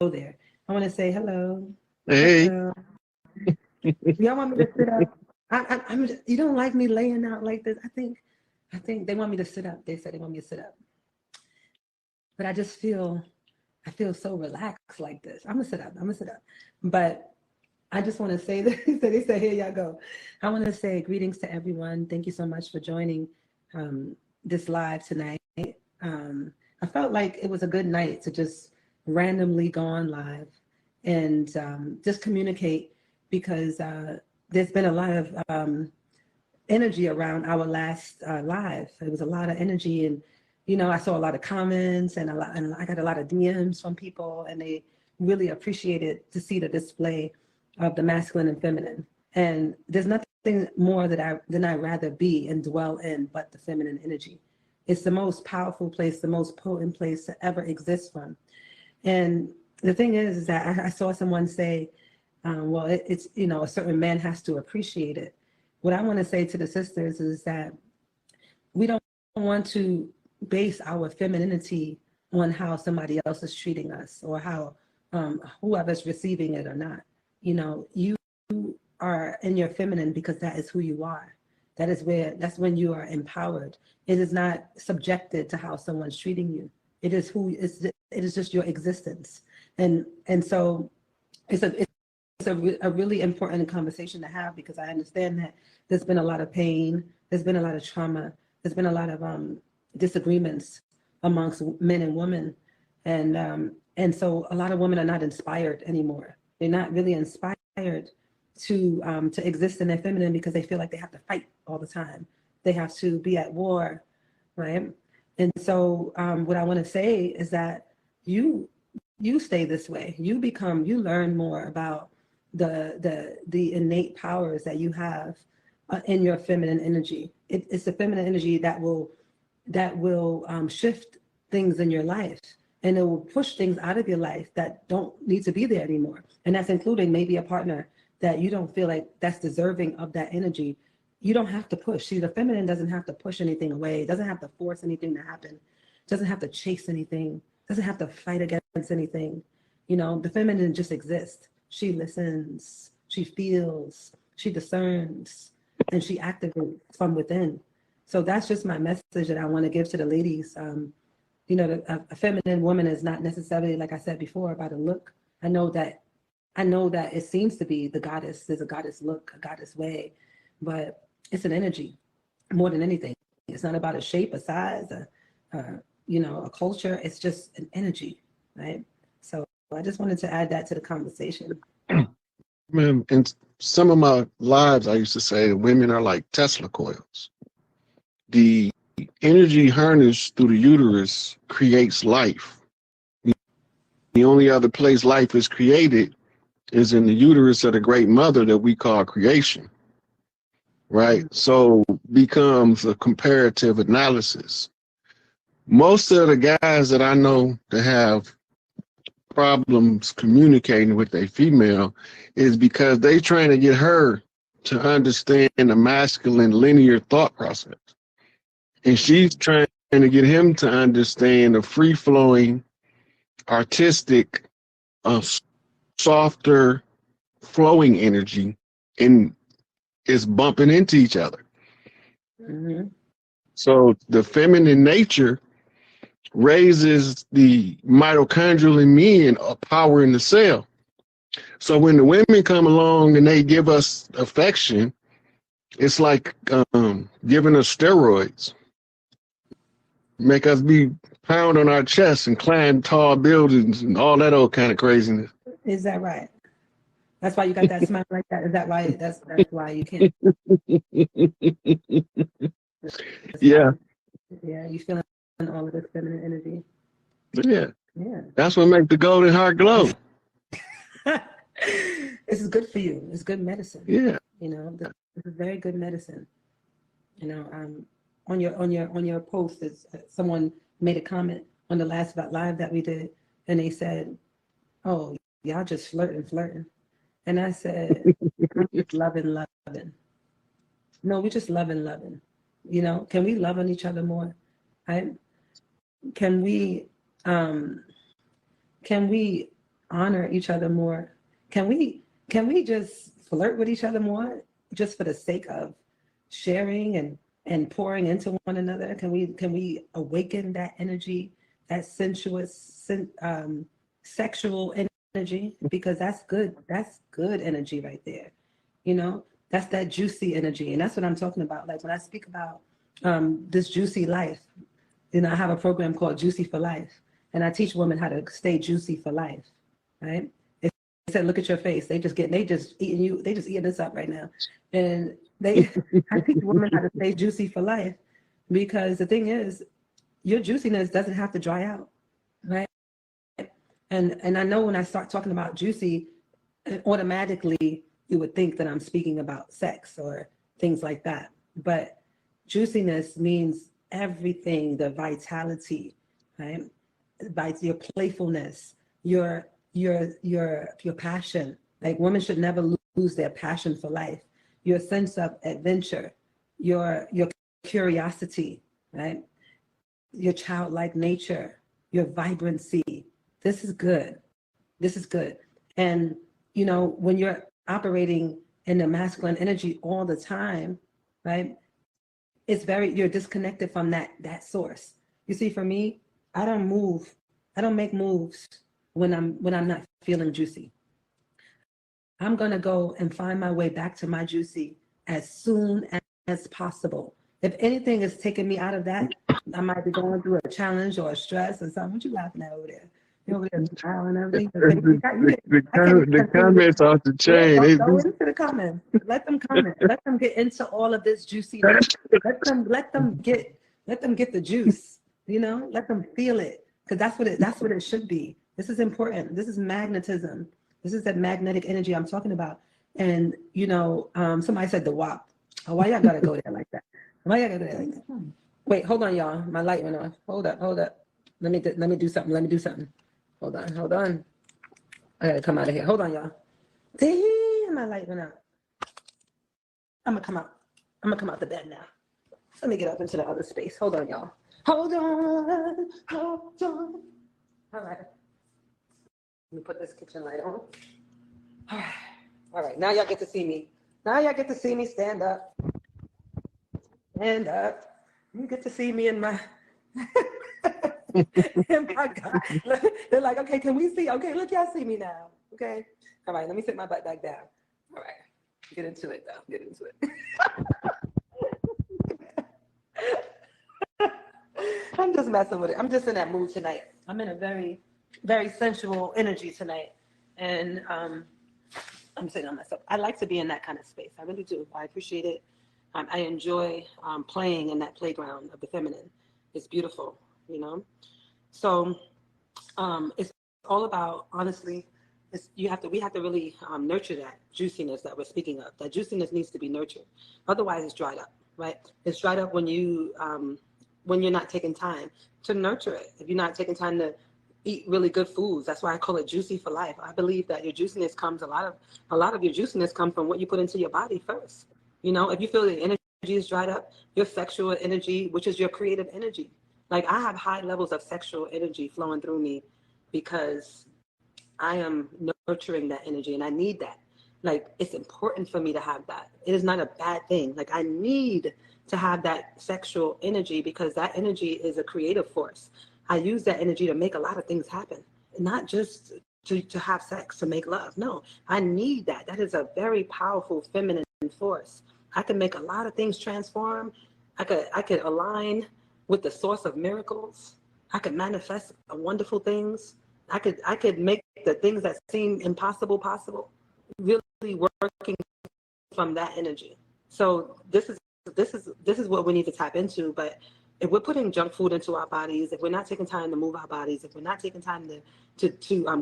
there. I want to say hello. Hey, Hello. Y'all want me to sit up? You don't like me laying out like this. I think they want me to sit up. They said they want me to sit up, but I feel so relaxed like this. I'm gonna sit up. I'm gonna sit up. But I just want to say that. So they said, here y'all go. I want to say greetings to everyone. Thank you so much for joining this live tonight. I felt like it was a good night to just randomly go on live and just communicate because there's been a lot of energy around our last live. There was a lot of energy, and I saw a lot of comments and I got a lot of DMs from people, and they really appreciated to see the display of the masculine and feminine. And there's nothing more that I rather be and dwell in but the feminine energy. It's the most powerful place, the most potent place to ever exist from. And the thing is that I saw someone say, well, it's, a certain man has to appreciate it. What I want to say to the sisters is that we don't want to base our femininity on how somebody else is treating us or how whoever's receiving it or not. You are in your feminine because that is who you are. That's when you are empowered. It is not subjected to how someone's treating you. It is just your existence. And so it's a really important conversation to have because I understand that there's been a lot of pain, there's been a lot of trauma, there's been a lot of disagreements amongst men and women, and so a lot of women are not inspired anymore. They're not really inspired to exist in their feminine because they feel like they have to fight all the time. They have to be at war, right? And so what I want to say is that you stay this way. You learn more about the innate powers that you have in your feminine energy. It's the feminine energy that will shift things in your life, and it will push things out of your life that don't need to be there anymore. And that's including maybe a partner that you don't feel like that's deserving of that energy. You don't have to push. See, the feminine doesn't have to push anything away. It doesn't have to force anything to happen. It doesn't have to chase anything. It doesn't have to fight against anything. The feminine just exists. She listens, she feels, she discerns, and she activates from within. So that's just my message that I want to give to the ladies. A feminine woman is not necessarily, like I said before, about a look. I know that it seems to be the goddess. There's a goddess look, a goddess way, but it's an energy more than anything. It's not about a shape, a size, a culture. It's just an energy, right? So I just wanted to add that to the conversation. man, in some of my lives, I used to say women are like Tesla coils. The energy harnessed through the uterus creates life. The only other place life is created is in the uterus of the great mother that we call creation, right? So becomes a comparative analysis. Most of the guys that I know that have problems communicating with a female is because they trying to get her to understand the masculine linear thought process. And she's trying to get him to understand the free flowing, artistic, softer, flowing energy, and it's bumping into each other. Hmm. So the feminine nature raises the mitochondrial in men a power in the cell. So when the women come along and they give us affection, it's like giving us steroids, make us be pound on our chests and climb tall buildings and all that old kind of craziness. Is that right? That's why you got that smile like that. Is that why? That's why you can't. That's Yeah, why. Yeah, you feeling all of this feminine energy. yeah. Yeah. That's what makes the golden heart glow. This is good for you. It's good medicine. Yeah. This is very good medicine. You know, on your post, someone made a comment on the last live that we did, and they said, "Oh, y'all just flirting." And I said, "I'm just loving." No, we just loving. Can we love on each other more? I can we um can we honor each other more? Can we just flirt with each other more just for the sake of sharing and pouring into one another? Can we awaken that energy, that sensuous, sexual energy? Because that's good. That's good energy right there. You know, that's that juicy energy, and that's what I'm talking about. Like when I speak about this juicy life, I have a program called Juicy for Life, and I teach women how to stay juicy for life. Right? They said, "Look at your face. They just eating you. They just eating this up right now," and they. I teach women how to stay juicy for life, because the thing is, your juiciness doesn't have to dry out, right? And I know when I start talking about juicy, automatically you would think that I'm speaking about sex or things like that. But juiciness means everything, the vitality, right? Your playfulness, your passion. Like women should never lose their passion for life, your sense of adventure, your curiosity, right? Your childlike nature, your vibrancy. This is good. This is good. And when you're operating in the masculine energy all the time, right? You're disconnected from that source. You see, for me, I don't make moves when I'm not feeling juicy. I'm gonna go and find my way back to my juicy as soon as possible. If anything is taking me out of that, I might be going through a challenge or a stress or something. What you laughing at over there? You over there smiling and everything. The comments off the chain. Don't go into the comments. Let them comment. Let them get into all of this juiciness. Let them get the juice. Let them feel it, because that's what it should be. This is important. This is magnetism. This is that magnetic energy I'm talking about. And somebody said the WAP. Oh, why y'all gotta go there like that? Why y'all gotta go there like that? Wait, hold on, y'all. My light went off. Hold up. Let me do something. Hold on. I gotta come out of here. Hold on, y'all. Damn, my light went out. I'm gonna come out the bed now. Let me get up into the other space. Hold on, y'all. Hold on. All right. Let me put this kitchen light on. All right. Now y'all get to see me. Stand up. You get to see me in my in my God. They're like, okay, can we see? Okay, look, y'all see me now. Okay. All right, let me sit my butt back down. All right. Get into it though. Get into it. I'm just messing with it. I'm just in that mood tonight. I'm in a very, very sensual energy tonight. And I'm sitting on myself. I like to be in that kind of space. I really do. I appreciate it. I enjoy playing in that playground of the feminine. It's beautiful, So it's all about, honestly, we have to really nurture that juiciness that we're speaking of. That juiciness needs to be nurtured. Otherwise, it's dried up, right? It's dried up when you're not taking time to nurture it. If you're not taking time to eat really good foods, that's why I call it juicy for life. I believe that your juiciness comes a lot of your juiciness comes from what you put into your body first. If you feel the energy is dried up, your sexual energy, which is your creative energy. Like I have high levels of sexual energy flowing through me because I am nurturing that energy and I need that. Like it's important for me to have that. It is not a bad thing. Like I need to have that sexual energy because that energy is a creative force. I use that energy to make a lot of things happen, not just to have sex, to make love. No, I need that. That is a very powerful feminine force. I can make a lot of things transform. I could align with the source of miracles. I could manifest wonderful things. I could make the things that seem impossible possible. Really working from that energy. So this is what we need to tap into. But if we're putting junk food into our bodies, if we're not taking time to move our bodies, if we're not taking time to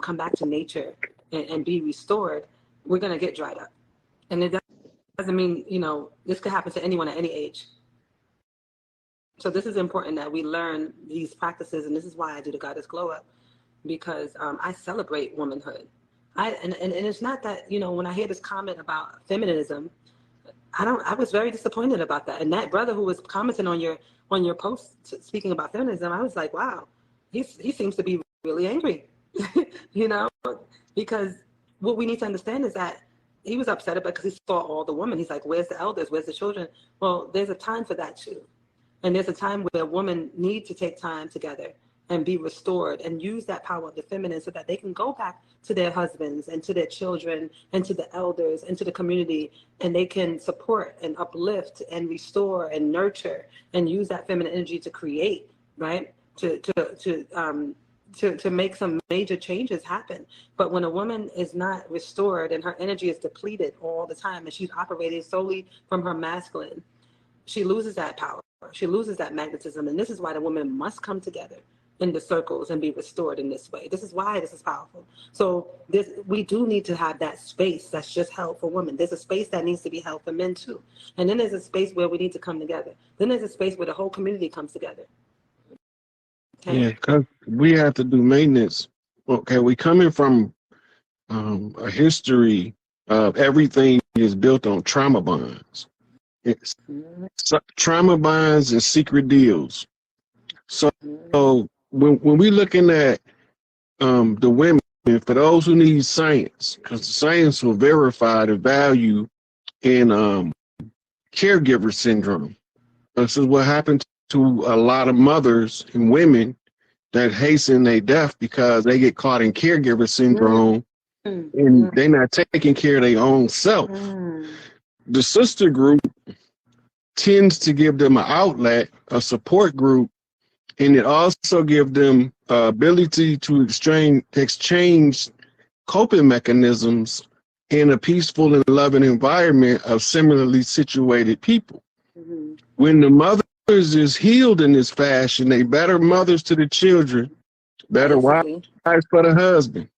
come back to nature and be restored, we're gonna get dried up. And it doesn't mean, this could happen to anyone at any age. So this is important that we learn these practices, and this is why I do the Goddess Glow Up, because I celebrate womanhood. And it's not that, when I hear this comment about feminism, I was very disappointed about that. And that brother who was commenting on your post speaking about feminism, I was like, wow, he seems to be really angry. you know, because what we need to understand is that he was upset about because he saw all the women. He's like, where's the elders? Where's the children? Well, there's a time for that too. And there's a time where women need to take time together and be restored and use that power of the feminine so that they can go back to their husbands and to their children and to the elders and to the community, and they can support and uplift and restore and nurture and use that feminine energy to create, right? To make some major changes happen. But when a woman is not restored and her energy is depleted all the time and she's operating solely from her masculine, she loses that power. She loses that magnetism. And this is why the women must come together in the circles and be restored in this way. This is why this is powerful. So we do need to have that space that's just held for women. There's a space that needs to be held for men too. And then there's a space where we need to come together. Then there's a space where the whole community comes together. Okay? Yeah, because we have to do maintenance. Okay, we coming from a history of everything is built on trauma bonds. It's trauma bonds and secret deals. So when we're looking at the women, for those who need science, because the science will verify the value in caregiver syndrome. This is what happened to a lot of mothers and women that hasten their death because they get caught in caregiver syndrome and they're not taking care of their own self. The sister group tends to give them an outlet, a support group, and it also gives them ability to exchange coping mechanisms in a peaceful and loving environment of similarly situated people. When the mothers is healed in this fashion, they better mothers to the children, better wives for the husband.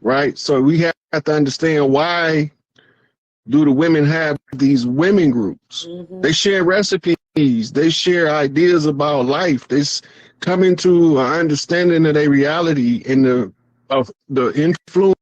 Right? So we have to understand, why do the women have these women groups? They share recipes, they share ideas about life. They come into an understanding of their reality and of the influence